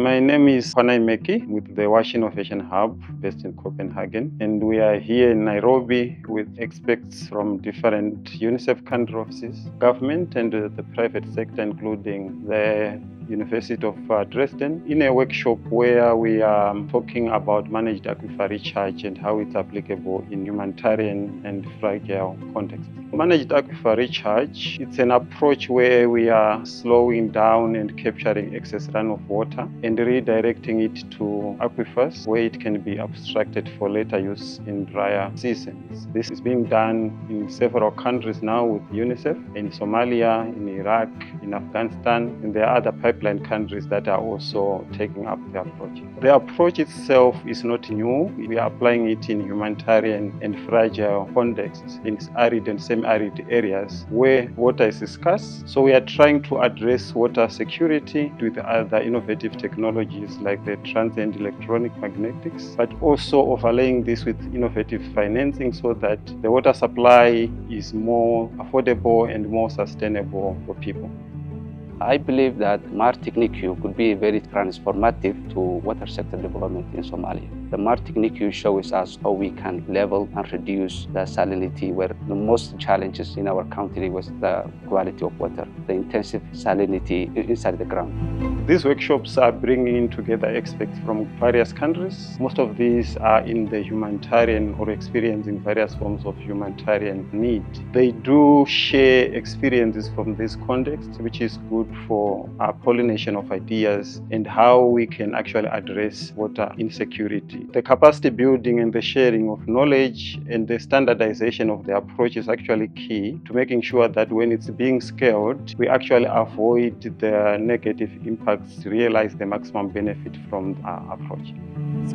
My name is Meki with the Wash Innovation Hub based in Copenhagen, and we are here in Nairobi with experts from different UNICEF country offices, government and the private sector, including the Universität of Dresden, in a workshop where we are talking about managed aquifer recharge and how it's applicable in humanitarian and fragile contexts. Managed aquifer recharge, it's an approach where we are slowing down and capturing excess runoff water and redirecting it to aquifers where it can be abstracted for later use in drier seasons. This is being done in several countries now with UNICEF, in Somalia, in Iraq, in Afghanistan, and there are other pipeline countries that are also taking up the approach. The approach itself is not new. We are applying it in humanitarian and fragile contexts, in arid and semi-arid areas where water is scarce. So we are trying to address water security with other innovative technologies like the transient electronic magnetics, but also overlaying this with innovative financing so that the water supply is more affordable and more sustainable for people. I believe that Technische could be very transformative to water sector development in Somalia. The Technische shows us how we can level and reduce the salinity, where the most challenges in our country was the quality of water, the intensive salinity inside the ground. These workshops are bringing together experts from various countries. Most of these are in the humanitarian or experiencing various forms of humanitarian need. They do share experiences from this context, which is good for our pollination of ideas and how we can actually address water insecurity. The capacity building and the sharing of knowledge and the standardization of the approach is actually key to making sure that when it's being scaled, we actually avoid the negative impacts, realize the maximum benefit from our approach.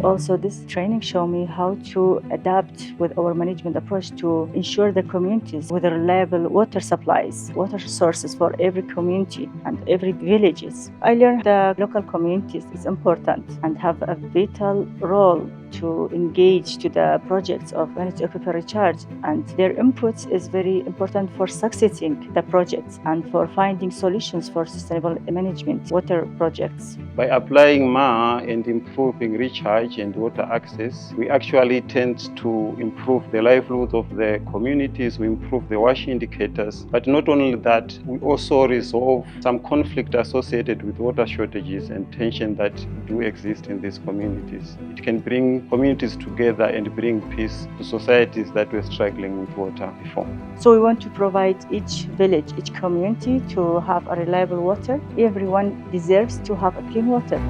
Also, this training showed me how to adapt with our management approach to ensure the communities with reliable water supplies, water sources for every community and every villages. I learned the local communities is important and have a vital role to engage to the projects of Managed Aquifer Recharge, and their inputs is very important for succeeding the projects and for finding solutions for sustainable management water projects. By applying MA and improving recharge and water access, we actually tend to improve the livelihoods of the communities, we improve the wash indicators, but not only that, we also resolve some conflict associated with water shortages and tension that do exist in these communities. It can bring communities together and bring peace to societies that were struggling with water before. So we want to provide each village, each community to have a reliable water. Everyone deserves to have a clean water.